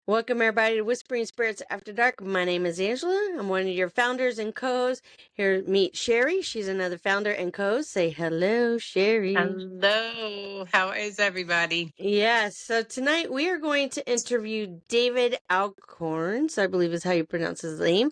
Welcome, everybody, to Whispering Spirits After Dark. My name is Angela. I'm one of your founders and co-hosts. Here, meet Sherry. She's another founder and co-host. Say hello, Sherry. Hello. How is everybody? Yes. So tonight we are going to interview David Alcorns, I believe is how you pronounce his name.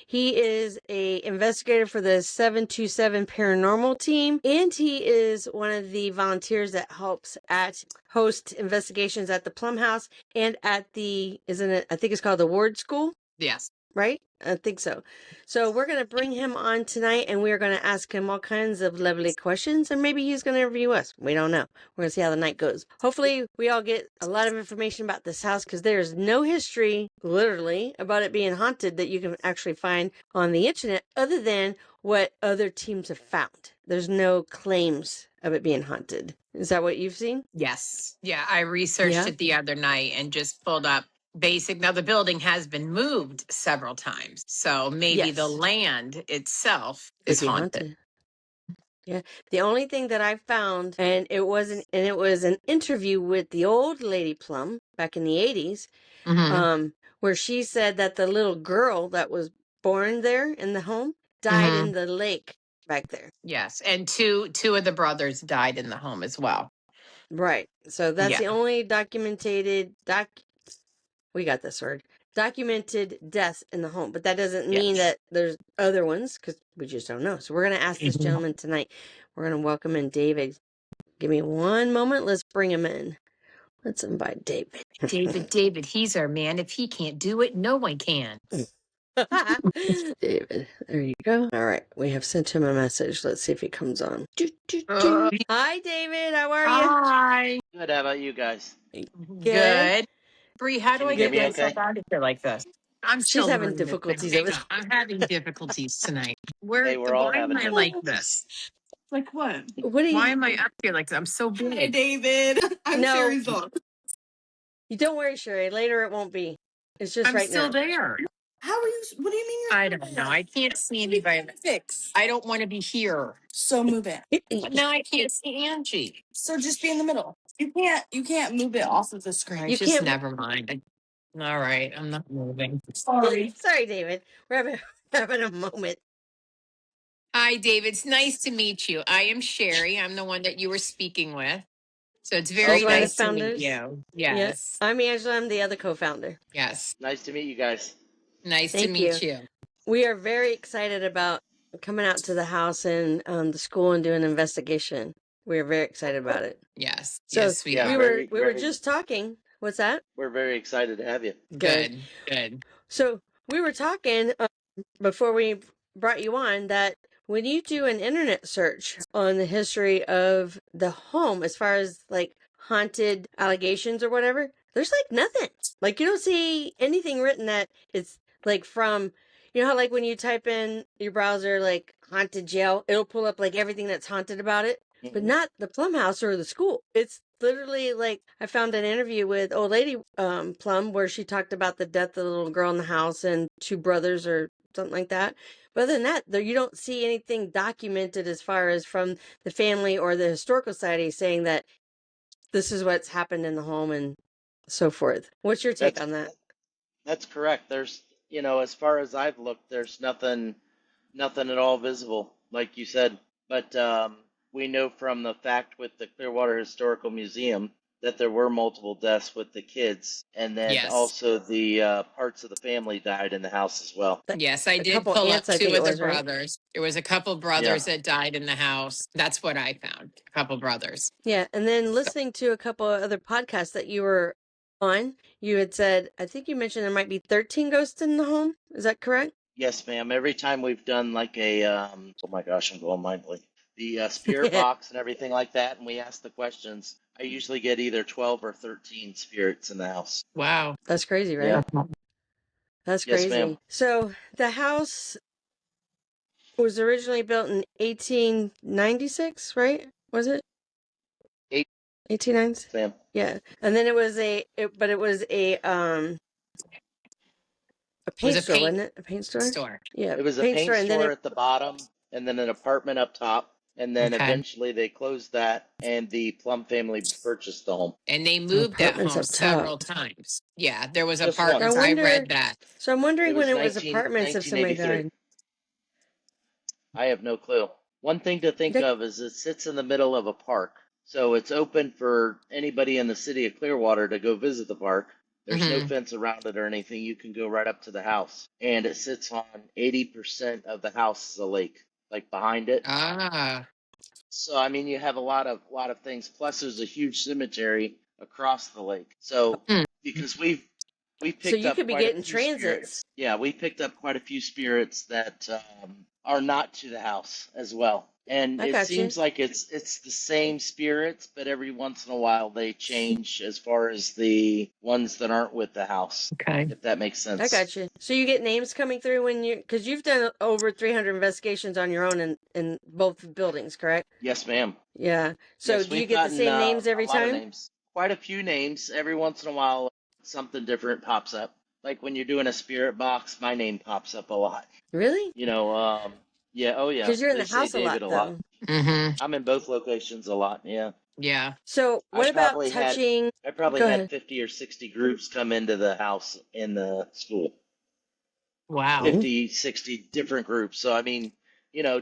He is a investigator for the 727 paranormal team, and he is one of the volunteers that helps at host investigations at the Plumb House and at the, isn't it, I think it's called the Ward School, Yes. right? I think so. So we're going to bring him on tonight, and we're going to ask him all kinds of lovely questions, and maybe he's going to interview us. We don't know. We're going to see how the night goes. Hopefully we all get a lot of information about this house, because there's no history, literally, about it being haunted that you can actually find on the internet other than what other teams have found. There's no claims of it being haunted. Is that what you've seen? Yes. Yeah. I researched it the other night and just pulled up basic. Now, the building has been moved several times. So maybe the land itself is haunted. Yeah. The only thing that I found, and it was an interview with the old lady Plumb back in the 80s, where she said that the little girl that was born there in the home died in the lake back there. Yes. And two of the brothers died in the home as well. Right. So that's the only documented deaths in the home. But that doesn't mean that there's other ones, because we just don't know. So we're going to ask this gentleman tonight. We're going to welcome in David. Give me one moment. Let's bring him in. Let's invite David. David, he's our man. If he can't do it, no one can. David, there you go. All right, we have sent him a message. Let's see if he comes on. Hi, David. How are you? Hi. Good. How about you guys? Good. Bree, how do I get myself okay? out of here like this? She's having difficulties. I'm having difficulties tonight. Hey, we're all having Am I like this? Like what? Why am I up here like this? I'm so big. Hey, David. I'm No. Sherry's dog. You don't worry, Sherry. Later it won't be. It's just I'm right still now. there. How are you? What do you mean? I don't know. I can't see anybody. Fix. I don't want to be here. So move it. But now I can't see Angie. So just be in the middle. You can't move it off of the screen. You can't. Never mind. All right. I'm not moving. Sorry. Sorry, David. We're having a moment. Hi, David. It's nice to meet you. I am Sherry. I'm the one that you were speaking with. So it's very nice to meet you. Yes. I'm Angela. I'm the other co-founder. Yes. Nice to meet you guys. Nice to meet you. We are very excited about coming out to the house and the school and doing an investigation. We are very excited about it. Yes. So yes, we are. We were just talking. What's that? We're very excited to have you. Good. So we were talking before we brought you on that when you do an internet search on the history of the home, as far as like haunted allegations or whatever, there's like nothing. Like you don't see anything written that it's like from, you know how like when you type in your browser like haunted jail, it'll pull up like everything that's haunted about it, but not the Plumb House or the school. It's literally like I found an interview with old lady Plumb where she talked about the death of the little girl in the house and two brothers or something like that. But other than that, there you don't see anything documented as far as from the family or the historical society saying that this is what's happened in the home and so forth. What's your take on that? That's correct. There's, as far as I've looked, there's nothing at all visible, like you said. But we know from the fact with the Clearwater Historical Museum that there were multiple deaths with the kids, and then also the parts of the family died in the house as well. Yes, I did pull up two of the brothers. There was a couple brothers that died in the house. That's what I found. A couple brothers. Yeah, and then listening to a couple of other podcasts that you were on, you had said, I think you mentioned there might be 13 ghosts in the home. Is that correct? Yes, ma'am. Every time we've done like a, oh my gosh, I'm going mind-blowing. The spirit box and everything like that, and we ask the questions, I usually get either 12 or 13 spirits in the house. Wow. That's crazy, right? Yeah. That's crazy. Yes, ma'am. So the house was originally built in 1896, right? Was it? 1896? Ma'am. Yeah. And then it was a paint store, wasn't it? A paint store? Store. Yeah. It was a paint store at the bottom, and then an apartment up top. and then Okay. eventually they closed that, and the Plumb family purchased the home. And they The moved that apartments home up top. several times. Yeah, there was Just So I apartments. once. I wonder. read that. So I'm wondering It when was it was apartments if somebody 1983. died. I have no clue. One thing to think That- of is it sits in the middle of a park. So it's open for anybody in the city of Clearwater to go visit the park. There's no Hmm. fence around it or anything. You can go right up to the house. And it sits on 80% of the house is a lake, like behind it. Ah. So I mean you have a lot of things. Plus there's a huge cemetery across the lake. So Hmm. because we've So picked you up could be quite a getting few transits. spirits. Yeah, we picked up quite a few spirits that are not to the house as well. And I it got you. seems like it's the same spirits, but every once in a while they change as far as the ones that aren't with the house, Okay. if that makes I sense. got you. So you get names coming through when you, because you've done over 300 investigations on your own in both buildings, correct? Yes, ma'am. Yeah. So Yes, do you we've get the gotten same names a every lot of time? names, quite a few names. Every once in a while, something different pops up. Like when you're doing a spirit box, my name pops up a lot. Really? You know, yeah, oh yeah. Because you're in They the say house a lot, David a lot. though. Hmm. I'm in both locations a lot. Yeah, Yeah. So I what about probably had touching? I probably Go had ahead. 50 or 60 groups come into the house in the school. Wow. Ooh. 50, 60 different groups. So I mean,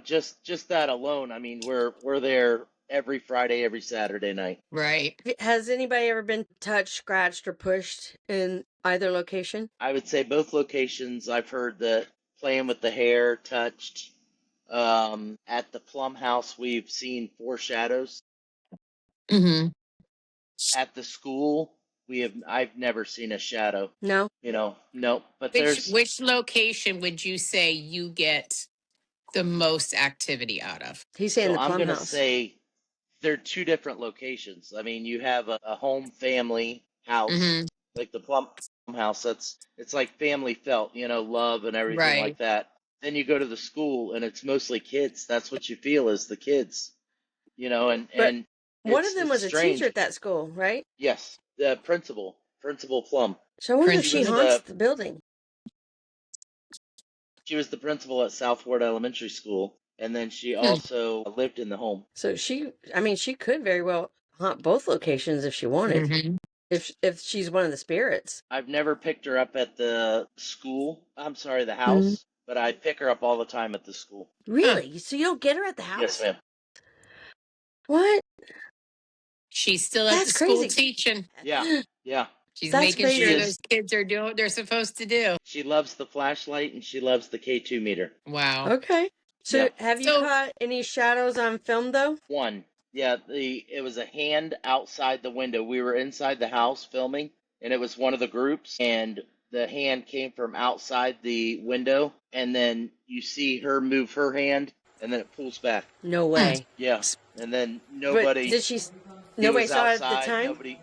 just that alone. I mean, we're there every Friday, every Saturday night. Right. Has anybody ever been touched, scratched, or pushed in either location? I would say both locations. I've heard that playing with the hair, touched. At the Plum house, we've seen four shadows. Hmm. At the school, I've never seen a shadow. No. No. But Which location would you say you get the most activity out of? He's saying so the I'm Plum gonna House. say they're two different locations. I mean, you have a home family house, Hmm. like the Plum house. It's like family felt, love and everything Right. like that. Then you go to the school, and it's mostly kids. That's what you feel is the kids, and But one of them it's was a teacher strange. at that school, right? Yes, the Principal Plum. So I wonder if She Prince. she was haunts the the building. she was the principal at Southward Elementary School, and then she Hmm. also lived in the home. So I mean, she could very well haunt both locations if she wanted. Hmm. If she's one of the spirits. I've never picked her up at the school. I'm sorry, the Mm. house, but I pick her up all the time at the school. Huh. Really? So you don't get her at the Yes, house? ma'am. What? She's still at the That's school crazy. teaching. Yeah, yeah. She's That's making She sure crazy. those is. kids are doing what they're supposed to do. She loves the flashlight and she loves the K2 meter. Wow. Okay. So Yeah. have you So, caught any shadows on film though? One. Yeah, it was a hand outside the window. We were inside the house filming, and it was one of the groups, and the hand came from outside the window, and then you see her move her hand, and then it pulls back. No hmm. way. Yeah, and then But nobody. did she? He Nobody was saw it at the outside. time. Nobody.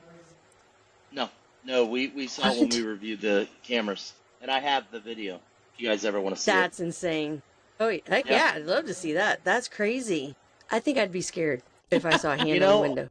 No, no. We saw it when we What? reviewed the cameras, and I have the video. If you guys ever want to see it. That's insane. Oh, heck Yeah. yeah, I'd love to see that. That's crazy. I think I'd be scared if I saw a You hand on the know, window.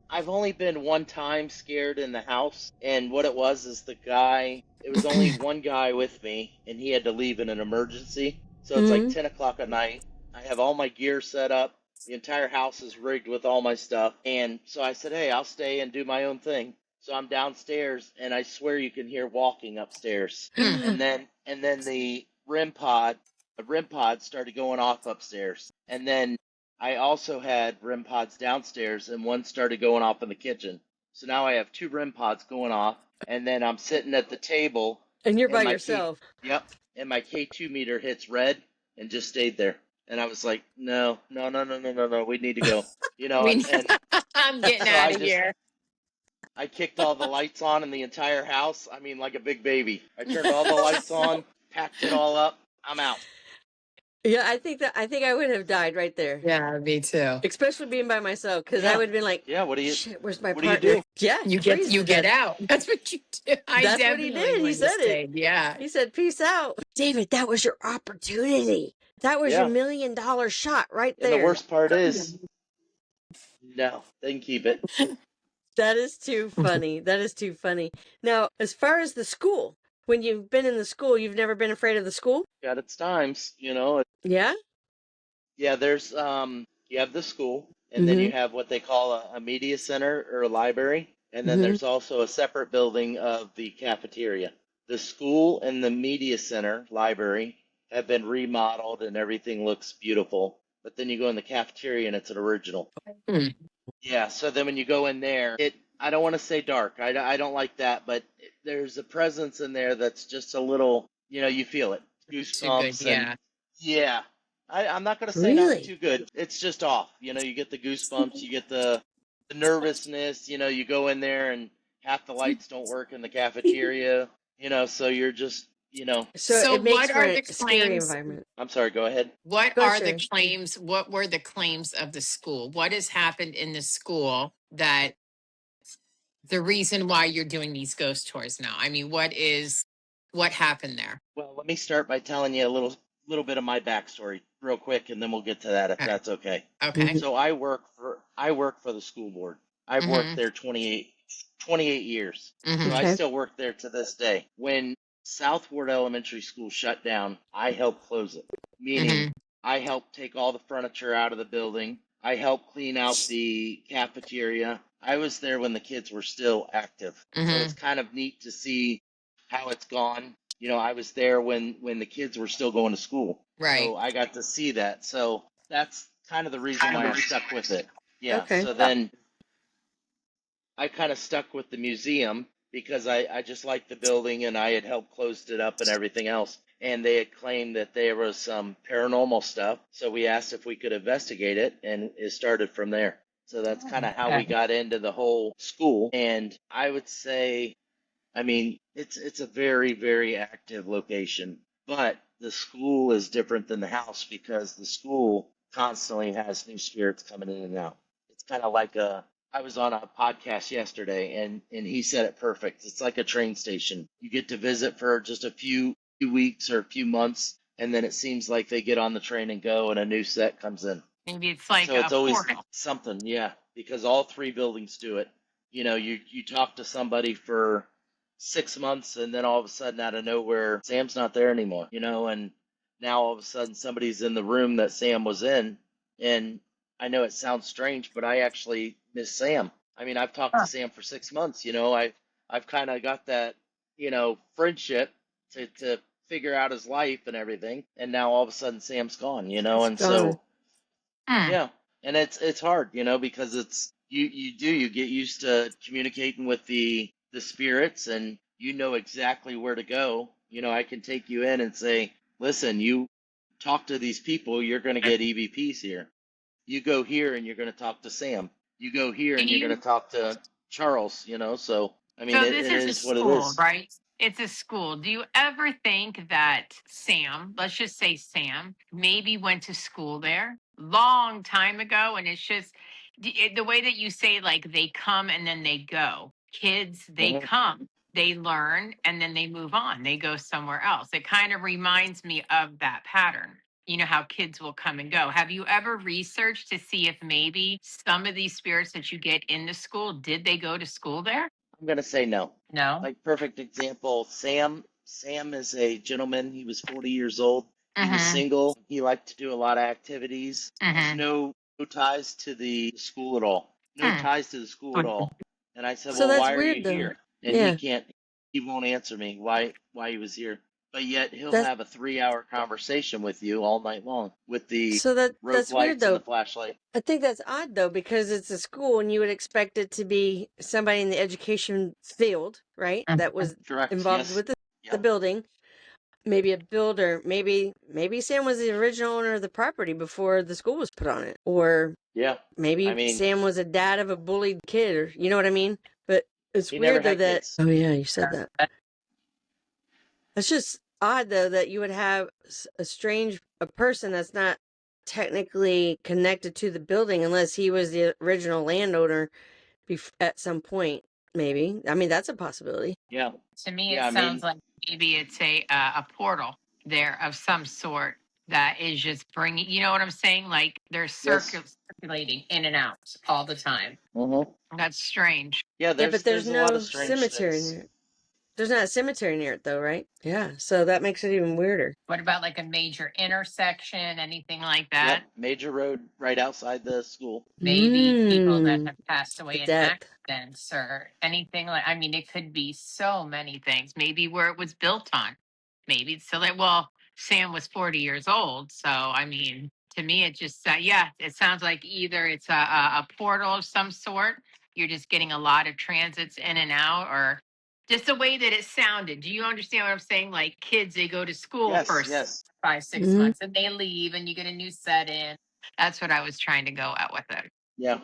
I've only been one time scared in the house, and what it was is it was only one guy with me, and he had to leave in an emergency. So it's like Hmm. 10 o'clock at night. I have all my gear set up. The entire house is rigged with all my stuff. And so I said, hey, I'll stay and do my own thing. So I'm downstairs, and I swear you can hear walking upstairs. Hmm. And then the REM pod started going off upstairs. And then I also had REM pods downstairs, and one started going off in the kitchen. So now I have two REM pods going off, and then I'm sitting at the table, And you're and by my K, yourself. yep, and my K2 meter hits red and just stayed there. And I was like, no, no, no, no, no, no, no, we need to go. we, And I'm getting so out of here. I kicked all the lights on in the entire house. I mean, like a big baby. I turned all the lights on, packed it all up. I'm out. Yeah, I think I would have died right there. Yeah, me too. Especially being by myself, because I Yeah, would have been like, yeah. shit, where's my What do you partner? do? Yeah, You freeze to get death. out. That's what you do. I That's what he definitely did. He wouldn't have said it. stayed. Yeah. He said, peace out. David, that was your opportunity. That was your Yeah. $1 million shot right And the there. worst part is, no, they can keep it. That is too funny. That is too funny. Now, as far as the school, when you've been in the school, you've never been afraid of the school? Got its times. Yeah? Yeah, there's you have the school, and then Mm-hmm. you have what they call a media center or a library, and then Mm-hmm. there's also a separate building of the cafeteria. The school and the media center library have been remodeled and everything looks beautiful. But then you go in the cafeteria and it's an original. Hmm. Yeah, so then when you go in there, I don't want to say dark. I don't like that, but there's a presence in there that's just a little, you feel it. Too good. Goosebumps and Yeah. yeah. I'm not going to say not Really? too good. It's just off. You get the goosebumps, you get the nervousness, you go in there and half the lights don't work in the cafeteria, so you're just. So So it makes what for are a the scary claims? environment. I'm sorry, go ahead. What Go ahead, are the Sherry. claims? What were the claims of the school? What has happened in the school that the reason why you're doing these ghost tours now? I mean, what happened there? Well, let me start by telling you a little bit of my backstory real quick, and then we'll get to that if Okay. that's okay. Okay. Mm-hmm. So I work for the school board. I've worked Mm-hmm. there 28 years. So I Mm-hmm. Okay. still work there to this day. When Southward Elementary School shut down, I helped close it, meaning Mm-hmm. I helped take all the furniture out of the building. I helped clean out the cafeteria. I was there when the kids were still active. So Mm-hmm. it's kind of neat to see how it's gone. I was there when the kids were still going to school. Right. So I got to see that. So that's kind of the reason why I stuck with it. Yeah. Okay. So then I kind of stuck with the museum because I just liked the building and I had helped closed it up and everything else. And they had claimed that there was some paranormal stuff. So we asked if we could investigate it, and it started from there. So that's kind of how we Okay. got into the whole school. And I would say, I mean, it's a very, very active location, but the school is different than the house because the school constantly has new spirits coming in and out. It's kind of like I was on a podcast yesterday, and he said it perfect. It's like a train station. You get to visit for just a few weeks or a few months, and then it seems like they get on the train and go, and a new set comes in. Maybe it's like So it's a always portal. something, yeah, because all three buildings do it. You talk to somebody for 6 months, and then all of a sudden, out of nowhere, Sam's not there anymore. And now all of a sudden, somebody's in the room that Sam was in, and I know it sounds strange, but I actually miss Sam. I mean, I've talked to Huh. Sam for 6 months. I've kind of got that friendship to figure out his life and everything, and now all of a sudden, Sam's gone. It's And gone. so. Hmm. Yeah, and it's hard, because it's you get used to communicating with the spirits, and you know exactly where to go. I can take you in and say, "Listen, you talk to these people, you're going to get EVPs here. You go here and you're going to talk to Sam. You go here Do and you're going you? to talk to Charles." So I mean, So it, this it is a is what it school, is. right? It's a school. Do you ever think that Sam, let's just say Sam, maybe went to school there long time ago, and it's just the way that you say, like, they come and then they go. Kids, they Hmm. come, they learn, and then they move on. They go somewhere else. It kind of reminds me of that pattern. You know how kids will come and go. Have you ever researched to see if maybe some of these spirits that you get in the school, did they go to school there? I'm going to say no. No. Like, perfect example, Sam. Sam is a gentleman. He was 40 years old. He was Mhm. single. He liked to do a lot of activities. Has Mhm. no ties to the school at all. No Hmm. ties to the school at all. And I said, So "Well, that's why are you weird, though. here?" And Yeah. he won't answer me why he was here. But yet he'll That have a 3-hour conversation with you all night long with the so rope that's weird, lights and the though. flashlight. I think that's odd, though, because it's a school and you would expect it to be somebody in the education field, right? That was Correct. involved Yes. with the Yep. building. Maybe a builder. Maybe Sam was the original owner of the property before the school was put on it, or Yeah. I maybe mean, Sam was a dad of a bullied kid, or you know what I mean. But it's he never weird though had that. kids. Oh yeah, you said that. It's just odd though that you would have a person that's not technically connected to the building unless he was the original landowner at some point. Maybe. I mean, that's a possibility. Yeah. To me, it Yeah. I sounds mean, like maybe it's a portal there of some sort that is just bringing. You know what I'm saying? Like they're yes. circulating in and out all the time. Hmm. That's strange. Yeah, Yeah, but there's there's a lot of no strange cemetery in things. there. There's not a cemetery near it though, right? Yeah. So that makes it even weirder. What about like a major intersection, anything like Yep, that? major road right outside the school. Maybe people that have passed The away in death. accidents or anything like, I mean, it could be so many things. Maybe where it was built on. Maybe it's still like, well, Sam was 40 years old. So, I mean, to me, it just, yeah, it sounds like either it's a portal of some sort, you're just getting a lot of transits in and out, or just the way that it sounded. Do you understand what I'm saying? Like kids, they go to school for Yes, yes. 5, 6 Mhm. months and they leave and you get a new set in. That's what I was trying to go at with it. Yeah.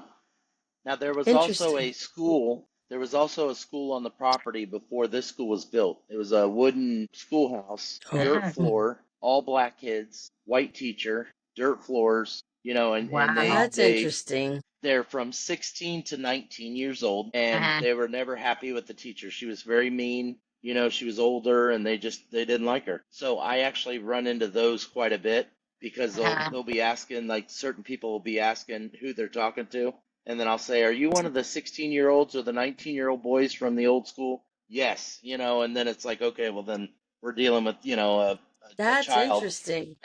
Now there was also Interesting. a school. There was also a school on the property before this school was built. It was a wooden schoolhouse, Oh. dirt floor, all black kids, white teacher, dirt floors, and they Wow. That's they interesting. they're from 16 to 19 years old, and Mhm. they were never happy with the teacher. She was very mean. She was older, and they didn't like her. So I actually run into those quite a bit because they'll Uh-huh. they'll be asking, like, certain people will be asking who they're talking to, and then I'll say, "Are you one of the 16-year-olds or the 19-year-old boys from the old school?" Yes, and then it's like, okay, well then we're dealing with a That's child. interesting.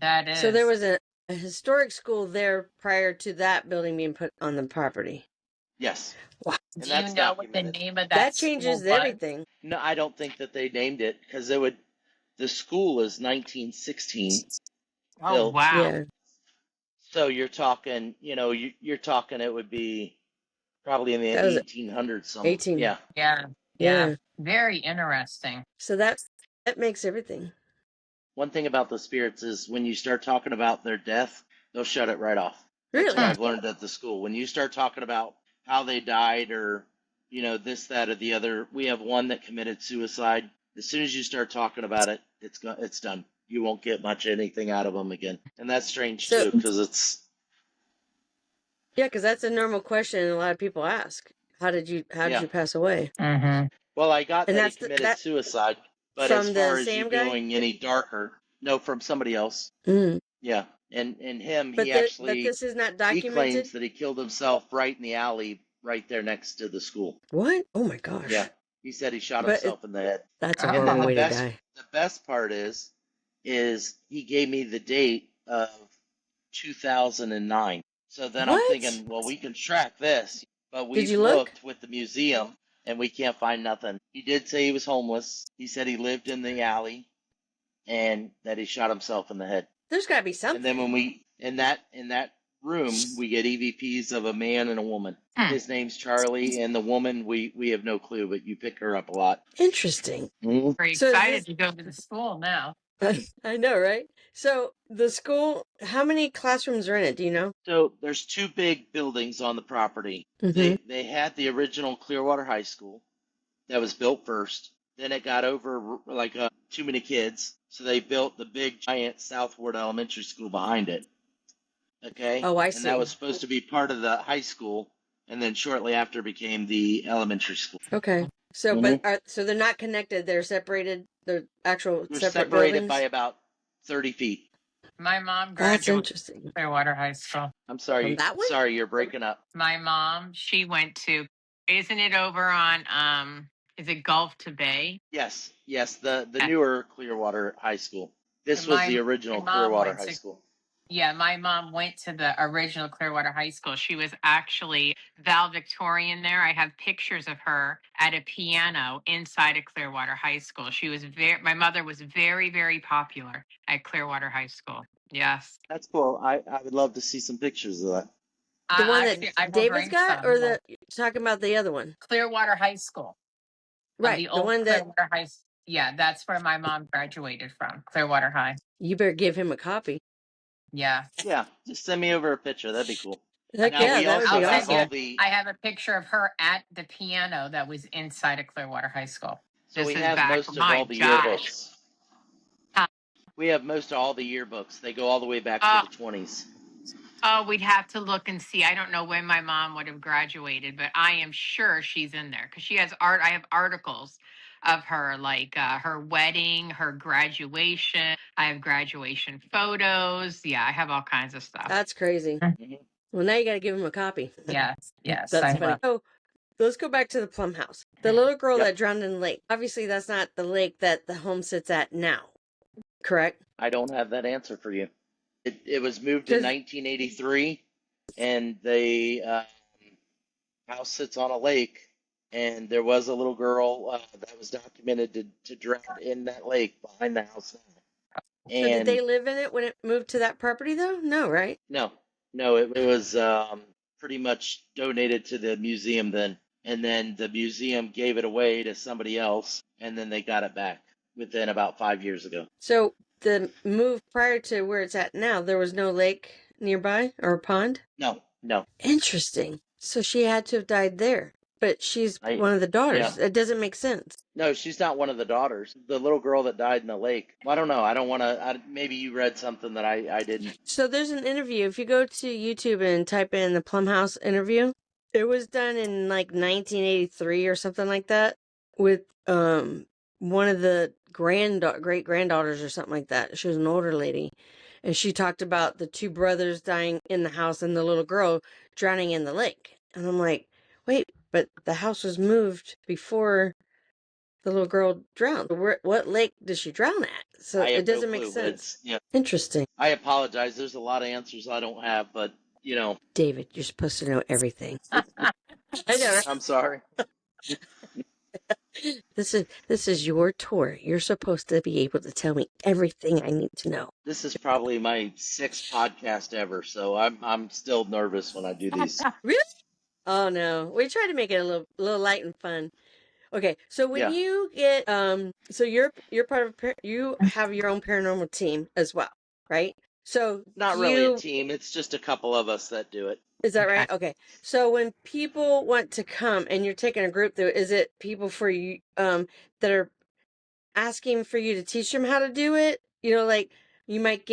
That So there is. was a historic school there prior to that building being put on the property. Yes, Wow. and Do you that's know what the documented. name of that That school changes was? everything. No, I don't think that they named it because it would. The school is 1916 Oh, built, wow. Yeah. so you're talking, you're talking it would be probably in the That was 1800s. eighteen. Yeah. Yeah. Yeah. Yeah. Very interesting. So that makes everything. One thing about the spirits is when you start talking about their death, they'll shut it right off. That's what Really? Hmm. I've learned at the school. When you start talking about how they died or, this, that, or the other, we have one that committed suicide. As soon as you start talking about it, it's done. You won't get much anything out of them again. And that's strange So too, because it's, yeah, because that's a normal question a lot of people ask. How did yeah. you pass away? Mm-hmm. Well, I got And that he that's committed that suicide, but as from far the as you Sam guy? going any darker, no, from somebody else. Mm. Yeah. And him, But this is not he documented? claims that he killed himself right in the alley right there next to the school. What? Oh my Yeah. gosh. He said he shot But himself in the head. that's a And then horrible Oh, way to die. the best part is he gave me the date of 2009. So then I'm What? thinking, well, we can track this, but Did we've you look? looked with the museum and we can't find nothing. He did say he was homeless. He said he lived in the alley and that he shot himself in the head. There's got to be And then something. when we in that room, we get EVPs of a man and a woman. hmm. His name's Charlie, and the woman we have no clue, but you pick her up a lot. Interesting. Mm-hmm. Very So is excited to go to the school now. I know, right? So the school, how many classrooms are in it? Do you know? So there's two big buildings on the property. Mm-hmm. They had the original Clearwater High School that was built first. Then it got over like too many kids, so they built the big giant Southward Elementary School behind it. Okay, Oh, I and that was see. supposed to be part of the high school, and then shortly after became the elementary school. Okay. So, Hmm. so they're not connected. They're separated. They're actual They're separate separated by buildings. about 30 feet. My mom That's graduated interesting. Clearwater High School. I'm From sorry, that way? sorry, you're breaking up. My mom, she went to, isn't it over on, is it Gulf to Bay? Yes, yes, the Yeah. newer Clearwater High School. This was the My original mom Clearwater went High to, School. yeah, my mom went to the original Clearwater High School. She was actually valedictorian there. I have pictures of her at a piano inside of Clearwater High School. My mother was very, very popular at Clearwater High School. Yes. That's cool. I would love to see some pictures of that. The one that Actually, I will David's bring got, or some. the you're talking about the other one? Clearwater High School. Right, The the old one that Clearwater High. Yeah, that's where my mom graduated from, Clearwater High. you better give him a copy. Yeah. Yeah, just send me over a picture. That'd be cool. Heck Now yeah, we that would also be I'll have send you. awesome. all the. I have a picture of her at the piano that was inside of Clearwater High School. So This we is have back. most of all My the gosh. yearbooks. We have most of all the yearbooks. They go all the way back to Uh, the 20s. oh, we'd have to look and see. I don't know when my mom would have graduated, but I am sure she's in there because she has art. I have articles of her, like her wedding, her graduation. I have graduation photos. Yeah, I have all kinds of stuff. That's crazy. Mhm. Well, now you got to give him a copy. Yes, yes, That's I funny. will. So let's go back to the Plum house. The little girl that drowned in the lake. Obviously, that's not the lake that the home sits at now, correct? I don't have that answer for you. It was moved in Because 1983, and the house sits on a lake. And there was a little girl that was documented to drown in that lake behind the house now. so did they And live in it when it moved to that property though? No, right? no, no, it was pretty much donated to the museum then. And then the museum gave it away to somebody else, and then they got it back within about 5 years ago. So the move prior to where it's at now, there was no lake nearby or a pond? No, no. Interesting. So she had to have died there, but she's I one of the daughters. Yeah. It doesn't make sense. No, she's not one of the daughters. The little girl that died in the lake. Well, I don't know. I don't want to. Maybe you read something that I didn't. So there's an interview. If you go to YouTube and type in the Plum House interview, it was done in like 1983 or something like that with one of the great granddaughters or something like that. She was an older lady, and she talked about the two brothers dying in the house and the little girl drowning in the lake. And I'm like, wait, but the house was moved before the little girl drowned. What lake did she drown at? So I it have no doesn't make clue, but sense. yeah. Interesting. I apologize. There's a lot of answers I don't have, but David, you're supposed to know everything. I know. Right? I'm sorry. This is your tour. You're supposed to be able to tell me everything I need to know. This is probably my 6th podcast ever, so I'm still nervous when I do these. Really? Oh no. We try to make it a little light and fun. Okay, so when you get so you're part of you have your own paranormal team as well, right? So Not really a team. It's just a couple of us that do it. Is that right? Okay. So when people want to come and you're taking a group through, is it people for you that are asking for you to teach them how to do it? Like you might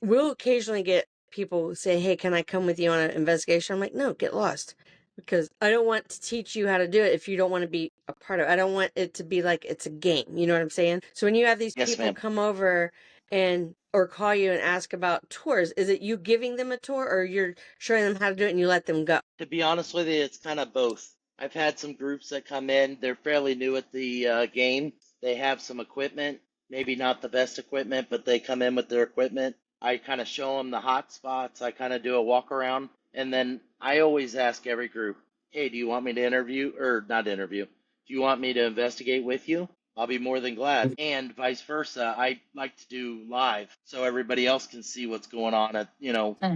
we'll occasionally get people say, "Hey, can I come with you on an investigation?" I'm like, "No, get lost." Because I don't want to teach you how to do it if you don't want to be a part of it. I don't want it to be like it's a game. You know what I'm saying? So when you have these people come over or call you and ask about tours, is it you giving them a tour or you're showing them how to do it and you let them go? To be honest with you, it's kind of both. I've had some groups that come in. They're fairly new at the game. They have some equipment, maybe not the best equipment, but they come in with their equipment. I kind of show them the hot spots. I kind of do a walk around. And then I always ask every group, hey, do you want me to interview or not interview? Do you want me to investigate with you? I'll be more than glad. And vice versa. I like to do live so everybody else can see what's going on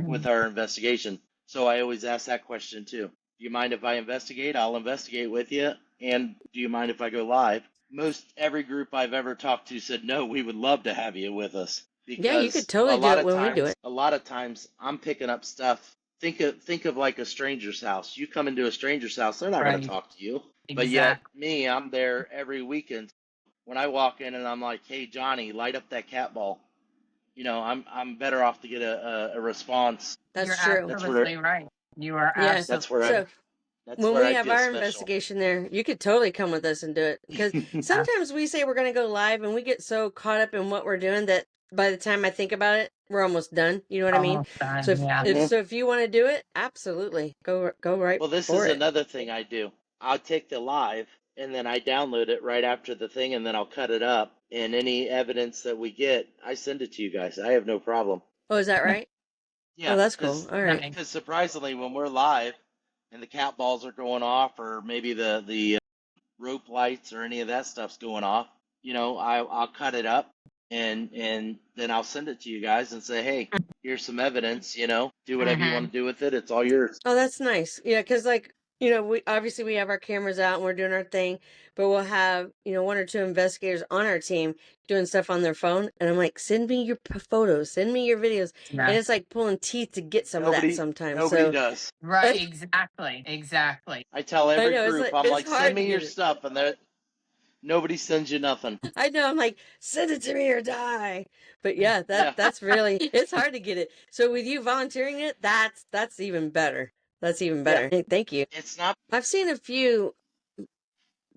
with our investigation. So I always ask that question too. Do you mind if I investigate? I'll investigate with you. And do you mind if I go live? Most every group I've ever talked to said, no, we would love to have you with us. Because yeah, you could totally do it when we do it. A lot of times I'm picking up stuff. Think of like a stranger's house. You come into a stranger's house, they're not going to talk to you. Exactly. But yet me, I'm there every weekend. When I walk in and I'm like, hey, Johnny, light up that cat ball. I'm better off to get a response. That's You're true. absolutely right. You are absolutely when we have our investigation there, you could totally come with us and do it. Because sometimes we say we're going to go live and we get so caught up in what we're doing that by the time I think about it, we're almost done. You know what I mean? Done, so if you want to do it, absolutely. Go right. Well, this is another thing I do. I'll take the live and then I download it right after the thing and then I'll cut it up. And any evidence that we get, I send it to you guys. I have no problem. Oh, is that right? Yeah. Oh, that's cool. All right. Because surprisingly, when we're live and the cat balls are going off or maybe the rope lights or any of that stuff's going off, I'll cut it up and then I'll send it to you guys and say, hey, here's some evidence, do whatever you want to do with it. It's all yours. Oh, that's nice. Yeah, because we obviously have our cameras out and we're doing our thing, but we'll have, one or two investigators on our team doing stuff on their phone. And I'm like, send me your photos, send me your videos. Yeah. And it's like pulling teeth to get some of that sometimes. Nobody does. Right, exactly. I tell every group, I'm like, send me your stuff. And nobody sends you nothing. I know. I'm like, send it to me or die. But yeah, that's really, it's hard to get it. So with you volunteering it, that's even better. That's even better. Yeah. Thank you. It's not. I've seen a few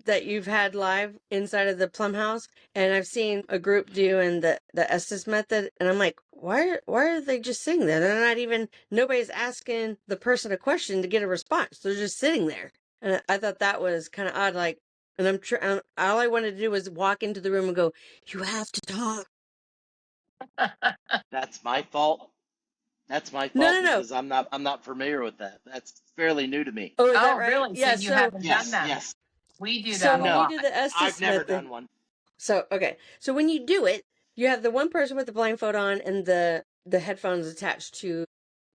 that you've had live inside of the Plum house, and I've seen a group doing the Estes method, and I'm like, why are they just sitting there? They're not even, nobody's asking the person a question to get a response. They're just sitting there. And I thought that was kind of odd. Like, and all I wanted to do was walk into the room and go, "You have to talk." That's my fault. That's my No, fault no, no. because I'm not familiar with that. That's fairly new to me. Oh, is that Oh, right? really? So Yeah. you haven't done Yes, them? yes. We do So that a when you No, lot. do the I've Estes never method, done one. so okay, so when you do it, you have the one person with the blindfold on and the headphones attached to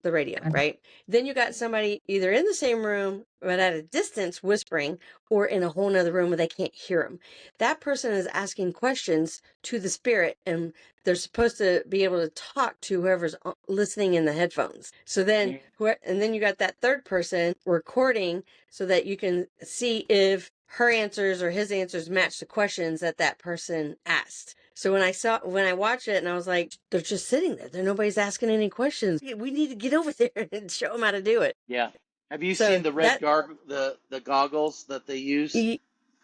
the radio, right? Then you got somebody either in the same room but at a distance whispering, or in a whole nother room where they can't hear them. That person is asking questions to the spirit, and they're supposed to be able to talk to whoever's listening in the headphones. So then, and then you got that third person recording so that you can see if her answers or his answers match the questions that that person asked. So when I watched it, and I was like, they're just sitting there. Nobody's asking any questions. We need to get over there and show them how to do it. Yeah. Have you seen So the red the goggles that they use?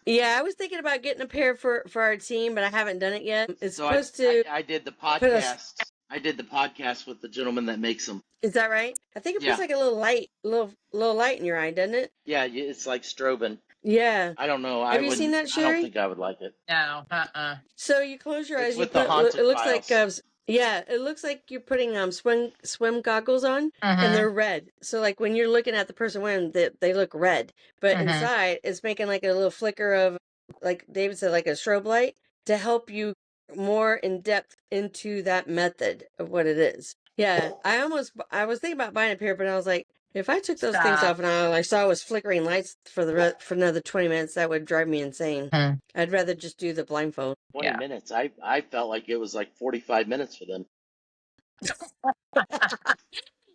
yeah, I was thinking about getting a pair for our team, but I haven't done it yet. It's So I, supposed I to I did the put us. podcast. I did the podcast with the gentleman that makes them. Is that right? I think it puts Yeah. like a little light in your eye, doesn't it? Yeah, it's like strobing. Yeah. I don't know. Have you seen that, I don't Sherry? think I would like it. No, So you close your It's eyes, you with the put, haunted it looks like, files. yeah, it looks like you're putting swim goggles on, and uh-huh. they're red. So like when you're looking at the person wearing them, they look red, but inside it's making like a little flicker of, like David said, like a strobe light to help you more in depth into that method of what it is. Yeah, I was thinking about buying a pair, but I was like, if I took those things Stop. off and all I saw was flickering lights for for another 20 minutes, that would drive me insane. I'd rather just do the blindfold. 20 Yeah. minutes. I felt like it was like 45 minutes for them.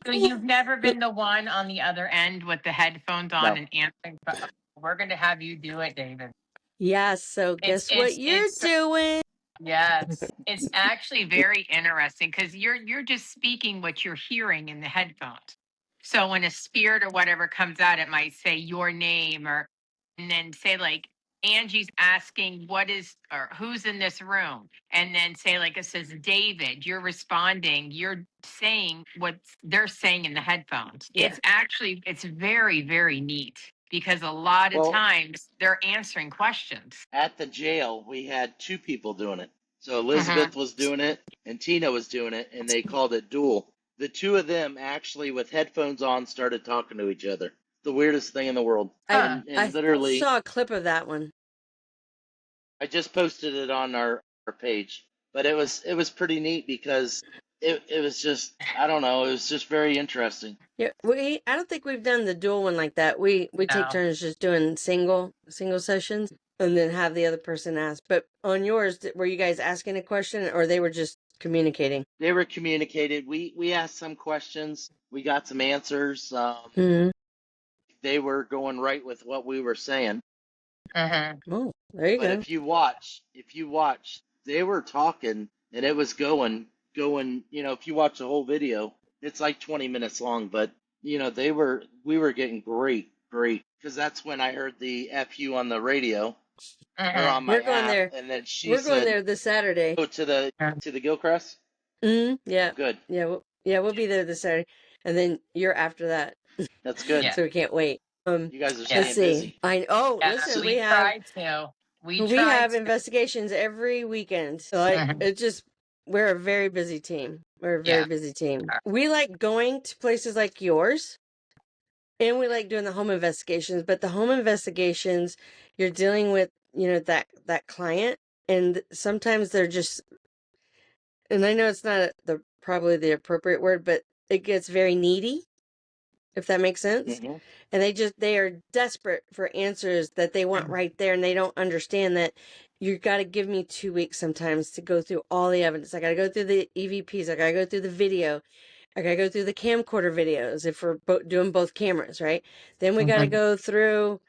So you've never been the one on the other end with the headphones on No. and answering. But we're going to have you do it, David. Yeah, so It's guess what it's you're it's doing? yes. It's actually very interesting because you're just speaking what you're hearing in the headphones. So when a spirit or whatever comes out, it might say your name, or and then say like Angie's asking what is or who's in this room, and then say like it says David. You're responding. You're saying what they're saying in the headphones. Yeah. It's very very neat because a lot of Well, times they're answering questions. at the jail, we had two people doing it. So Elizabeth was doing it and Tina was doing it, and they called it dual. The two of them actually, with headphones on, started talking to each other. The weirdest thing in the world. Huh. And I literally, saw a clip of that one. I just posted it on our page. But it was pretty neat because it was just, I don't know, it was just very interesting. Yeah, I don't think we've done the dual one like that. We take No. turns just doing single sessions and then have the other person ask. But on yours, were you guys asking a question or they were just communicating? They were communicated. We asked some questions. We got some answers. Mm-hmm. They were going right with what we were saying. Oh, there you But go. if you watch, they were talking and it was going, if you watch the whole video, it's like 20 minutes long, but we were getting great, because that's when I heard the FU on the radio or on my We're going app, there. and then she We're going said, there this Saturday. "Go to the Gilcrest." Yeah. Good. Yeah, we'll be there this Saturday, and then you're after that. That's good. So we can't wait. You guys are Let's staying see. busy. Listen, We tried to. We we tried have to. investigations every weekend. So like it just we're a very busy team. We're a very busy team. We like going to places like yours, and we like doing the home investigations, but the home investigations you're dealing with, that client, and sometimes they're just, and I know it's not probably the appropriate word, but it gets very needy, if that makes sense. Hmm. And they are desperate for answers that they want right there, and they don't understand that you got to give me 2 weeks sometimes to go through all the evidence. I got to go through the EVPs. I got to go through the video. I got to go through the camcorder videos if we're doing both cameras, right? Then we got to go through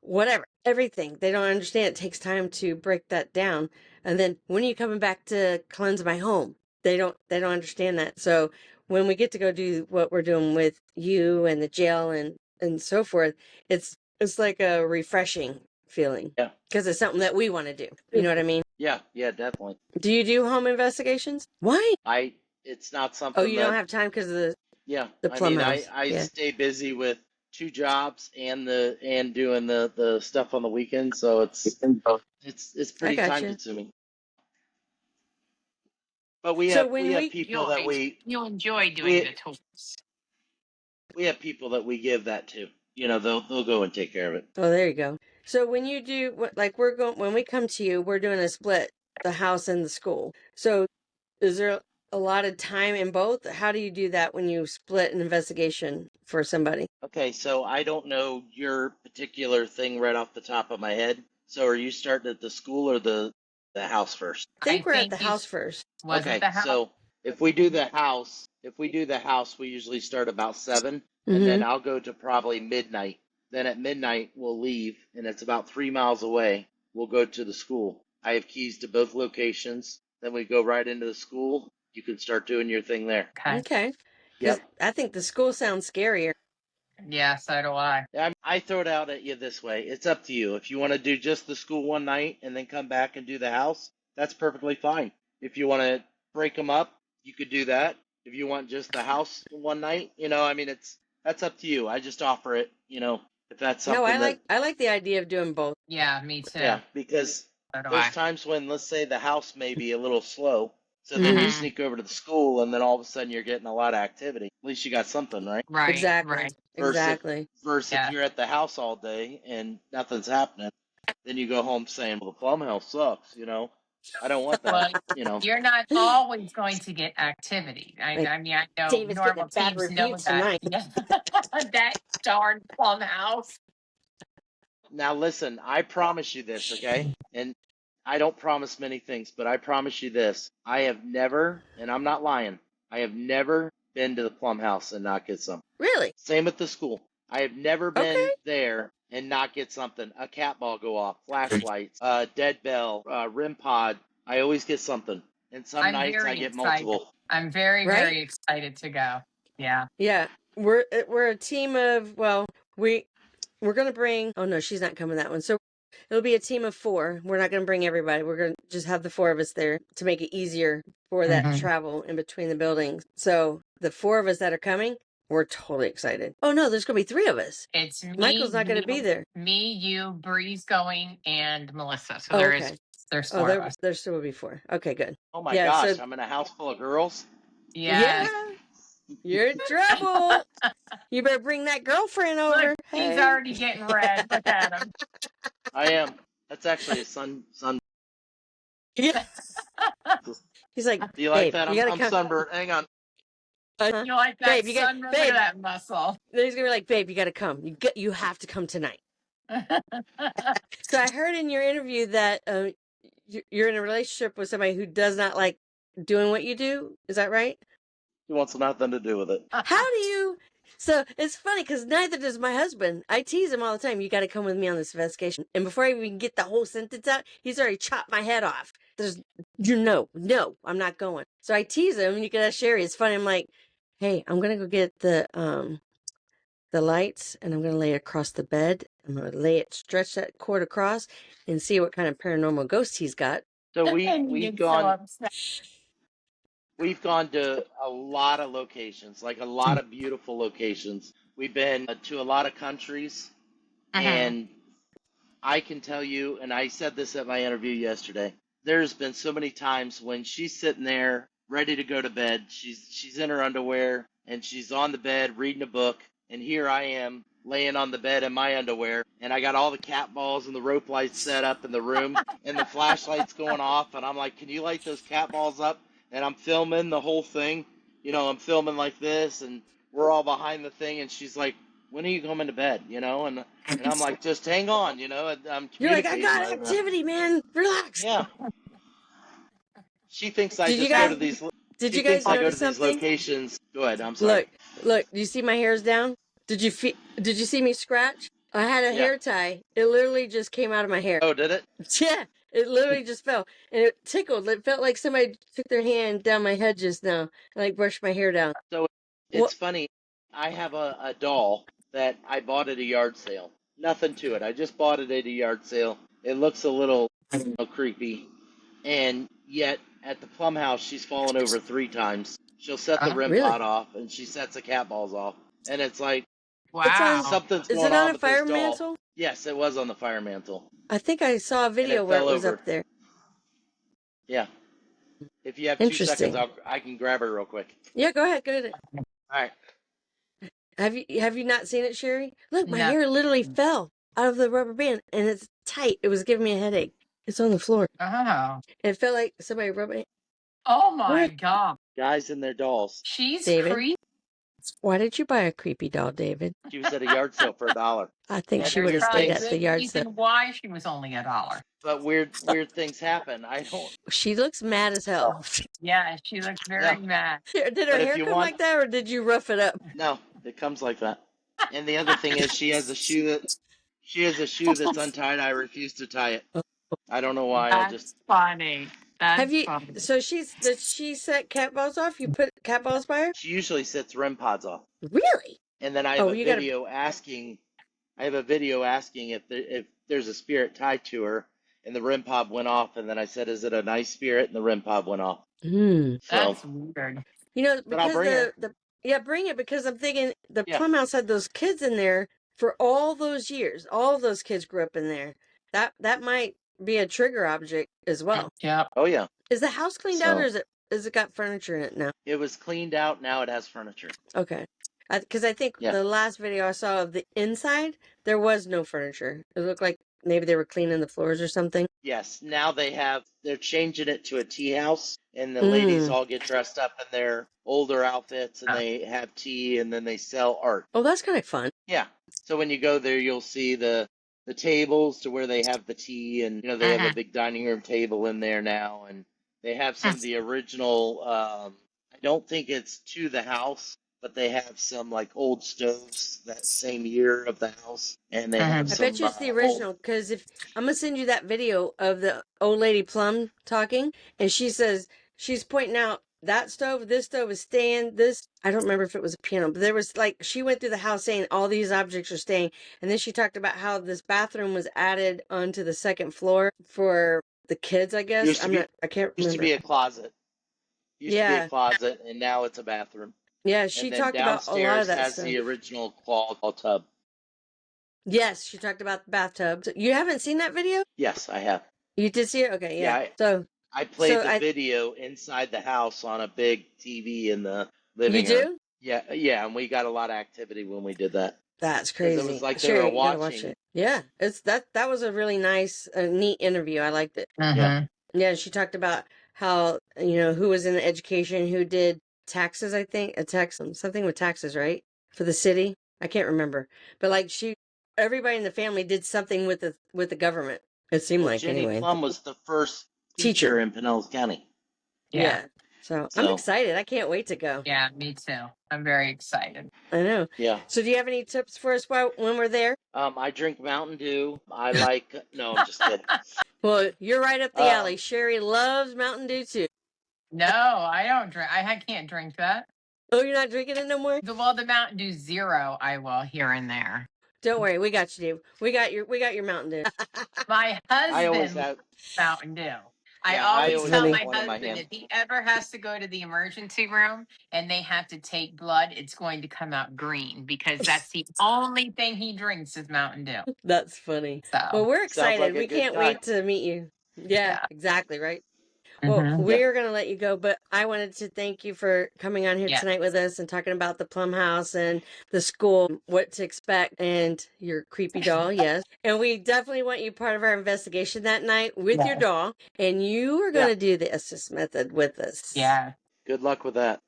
whatever, everything. They don't understand. It takes time to break that down. And then when are you coming back to cleanse my home? They don't understand that. So when we get to go do what we're doing with you and the jail and so forth, it's like a refreshing feeling. Yeah. Because it's something that we want to do. You know what I mean? Yeah, definitely. Do you do home investigations? Why? It's not something Oh, you don't that, have time because of yeah. the I Plumb mean, house. I Yeah. stay busy with two jobs and doing the stuff on the weekend, so it's I pretty got time you. consuming. But So we when have we people that You'll enjoy doing we the tours. we have people that we give that to. You know, they'll go and take care of it. Oh, there you go. So when you do like we're going when we come to you, we're doing a split, the house and the school. So is there a lot of time in both? How do you do that when you split an investigation for somebody? Okay, so I don't know your particular thing right off the top of my head. So are you starting at the school or the house first? I I think we're at think the house first. was it Okay, the house? so if we do the house, we usually start about 7, and Mm-hmm. then I'll go to probably midnight. Then at midnight we'll leave, and it's about 3 miles away. We'll go to the school. I have keys to both locations. Then we go right into the school. You can start doing your thing there. Okay. Okay. Because Yep. I think the school sounds scarier. Yeah, so do I. I throw it out at you this way. It's up to you. If you want to do just the school one night and then come back and do the house, that's perfectly fine. If you want to break them up, you could do that. If you want just the house one night, I mean, that's up to you. I just offer it, if that's No, something that, I like the idea of doing both. Yeah, me too. yeah, because So do there's I. times when, let's say, the house may be a little slow. So then you Mm-hmm. Hmm. sneak over to the school, and then all of a sudden you're getting a lot of activity. At least you got something, right? Right, Exactly. right. Versus if, Exactly. versus if Yeah. you're at the house all day and nothing's happening, then you go home saying, "Well, the Plum house sucks." I don't want that. Well, you're not always going to get activity. Like I mean, I know David's getting a normal bad teams review know that. tonight. Yeah. That darn Plum house. Now, listen, I promise you this, okay? And I don't promise many things, but I promise you this: I have never, and I'm not lying, I have never been to the Plum house and not get some. Really? Same with the school. I have never Okay. been there and not get something. A cat ball go off, flashlights, dead bell, RIM pod. I always get something. And some I'm nights I very get excited. multiple. I'm very, Right? very excited to go. Yeah. Yeah. We're a team of we we're gonna bring. Oh no, she's not coming that one. So it'll be a team of 4. We're not gonna bring everybody. We're gonna just have the 4 of us there to make it easier for that Hmm. travel in between the buildings. So the 4 of us that are coming, we're totally excited. Oh no, there's gonna be 3 of us. It's Michael's not gonna be there. you, Bree's going, and Melissa. So Oh, there is okay. there's Oh, 4 of us. there still will be 4. Okay, good. Oh my Yeah. gosh, So I'm in a house full of girls. Yes. yeah, you're in trouble. You better bring that girlfriend Look, over. he's Hey. already getting red. Look at him. I am. That's actually a sun. Yeah. He's like, Do you like babe, that? you I'm gotta I'm come. sunburned. Hang on. You like that Babe, you got sunburn? Look at babe. that muscle. Then he's gonna be like, babe, you gotta come. You have to come tonight. So I heard in your interview that you're in a relationship with somebody who does not like doing what you do. Is that right? He wants nothing to do with it. How do you? So it's funny because neither does my husband. I tease him all the time. You got to come with me on this investigation. And before I even get the whole sentence out, he's already chopped my head off. No, I'm not going. So I tease him, and you can ask Sherry. It's funny. I'm like, hey, I'm gonna go get the lights, and I'm gonna lay it across the bed. I'm gonna stretch that cord across, and see what kind of paranormal ghost he's got. So we And he we've gets so gone upset. we've gone to a lot of locations, like a lot of beautiful locations. We've been to a lot of countries, Hmm. and I can tell you, and I said this at my interview yesterday, there's been so many times when she's sitting there ready to go to bed. She's in her underwear and she's on the bed reading a book, and here I am laying on the bed in my underwear, and I got all the cat balls and the rope lights set up in the room and the flashlights going off, and I'm like, "Can you light those cat balls up?" And I'm filming the whole thing. I'm filming like this, and we're all behind the thing, and she's like, "When are you coming to bed?" And I'm like, just hang on, I'm You're like, I communicating got right now. activity, man. Relax. Yeah. She thinks I Did you just go guys? to these. Did She you guys thinks I go to notice these something? locations. Go ahead. I'm sorry. Look, look. Do you see my hair's down? Did you see me scratch? I had a Yeah. hair tie. It literally just came out of my hair. Oh, did it? Yeah, it literally just fell, and it tickled. It felt like somebody took their hand down my head just now, and like brushed my hair down. So What? it's funny. I have a doll that I bought at a yard sale. Nothing to it. I just bought it at a yard sale. It looks a little creepy, and yet at the Plum house, she's fallen over 3 times. She'll set the RIM Really? pot off, and she sets the cat balls off, and it's like, It's on. Wow. Something's Is going it on on a with this fire doll. mantle? Yes, it was on the fire mantle, I think I saw a and video it where fell it was over. up there. Yeah. If you have 2 seconds, Interesting. I can grab her real quick. Yeah, go ahead. Go ahead. All right. Have you not seen it, Sherry? Look, my No. hair literally fell out of the rubber band, and it's tight. It was giving me a headache. It's on the floor. Oh. It felt like somebody rubbed it. Oh my Where, God. Guys and their dolls. She's David? creepy. Why did you buy a creepy doll, David? She was at a yard sale for $1. I think But she would There's have weird stayed probably a at things. the good yard sale. reason why she was only $1. But weird things happen. I don't. She looks mad as hell. Yeah, she looks Yeah. very mad. Did her But if hair you come want, like that, or did you rough it up? no, it comes like that. And the other thing is, she has a shoe that's untied. I refuse to tie it. I don't know why. I just That's funny. Have That's you? funny. So does she set cat balls off? You put cat balls by her? she usually sets REM pods off. Really? And then I have Oh, a you gotta. video asking. If there's a spirit tied to her, and the REM pod went off. And then I said, "Is it a nice spirit?" And the REM pod went off. Hmm. So, That's weird. You know, but I'll because bring her. yeah, bring it because I'm thinking the Yeah. Plum House had those kids in there for all those years. All of those kids grew up in there. That might be a trigger object as well. Yep. Oh yeah. Is the house cleaned out, or So is it got furniture in it now? it was cleaned out. Now it has furniture. Okay. Because I think Yeah. the last video I saw of the inside, there was no furniture. It looked like maybe they were cleaning the floors or something. Yes. Now they're changing it to a tea house, and the ladies all get dressed up in their older outfits, and they have tea, and then they sell art. Oh, that's kind of fun. Yeah. So when you go there, you'll see the tables to where they have the tea, and they have a big dining room table in there now, and they have some of the original. I don't think it's to the house, but they have some like old stoves that same year of the house, and they have I some. bet you it's the original because if I'm gonna send you that video of the old lady Plum talking, and she says she's pointing out that stove, this stove is staying. This I don't remember if it was a piano, but there was like she went through the house saying all these objects are staying, and then she talked about how this bathroom was added onto the second floor for the kids. I guess Used to be I can't used to remember. be a closet. Used to be Yeah, a closet, and now it's a bathroom. yeah. She And then talked about a lot of downstairs that has stuff. the original claw tub. Yes, she talked about the bathtub. So you haven't seen that video? Yes, I have. You did see it? Okay, Yeah, yeah. So I played the I video inside the house on a big TV in the you living room. do? Yeah, and we got a lot of activity when we did that. That's Because it crazy. was like they Sure, were you gotta watch watching. it. Yeah, it's that was a really nice, neat interview. I liked it. Yeah. Yeah, she talked about how who was in education, who did taxes. I think a tax something with taxes, right, for the city. I can't remember, but like everybody in the family did something with the government. It seemed Well, like Jenny anyway. Plum was the first Teacher. teacher in Pinellas County. Yeah. So I'm excited. I can't wait to go. Yeah, me too. I'm very excited. I know. Yeah. So do you have any tips for us when we're there? I drink Mountain Dew. I like. No, I'm just kidding. Well, you're right up the alley. Sherry loves Mountain Dew too. No, I don't drink. I can't drink that. Oh, you're not drinking it no more? Well, the Mountain Dew Zero, I will here and there. Don't worry, we got you, Dave. We got your Mountain Dew. My I always husband have. Mountain Dew. I Yeah, I always always tell have my one in my husband hand. if he ever has to go to the emergency room and they have to take blood, it's going to come out green because that's the only thing he drinks is Mountain Dew. That's funny. So, Well, we're Sounds excited. like a We good can't time. wait to meet you. Yeah, Yeah. exactly, right? Well, mhm. we're going to let you go, but I wanted to thank you for coming on here Yes. tonight with us and talking about the Plum House and the school, what to expect, and your creepy doll, yes. And we definitely want you part of our investigation that night with your Yes. doll, and you are going to do the assist method with us. Yeah. Good luck with that.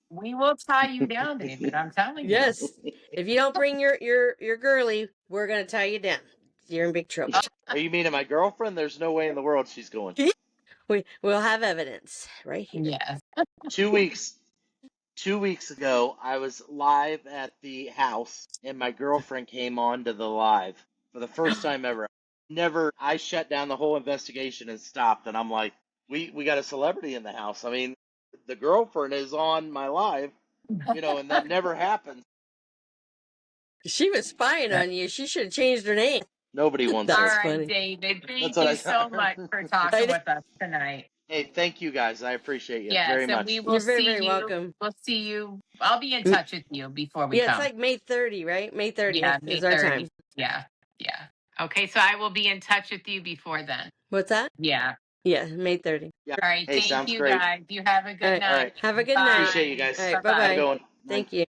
We will tie you down, David. I'm telling you. Yes. If you don't bring your girly, we're going to tie you down. You're in big trouble. Are you meaning my girlfriend? There's no way in the world she's going. We'll have evidence right here. Yes. 2 weeks. 2 weeks ago, I was live at the house, and my girlfriend came on to the live for the first time ever. I shut down the whole investigation and stopped, and I'm like, we got a celebrity in the house. I mean, the girlfriend is on my live, and that never happens. She was spying on you. She should have changed her name. Nobody wants That All was her. right, funny. David. Thank That's what you I so thought. much for talking with us tonight. Hey, thank you guys. I appreciate you Yes, very and we much. will You're very, see very you. welcome. We'll see you. I'll be in M- touch with you before we Yeah, it's come. like May 30, right? May 30th Yeah, is May our 30. time. Yeah, yeah. Okay, so I will be in touch with you before then. What's that? Yeah. Yeah, May 30. Yeah. All right. Hey, Thank sounds you great. guys. You have a All good right. All night. right. Have a good night. Appreciate you Bye. All guys. right. Bye Bye Have a bye. bye. good one. Bye. Thank you.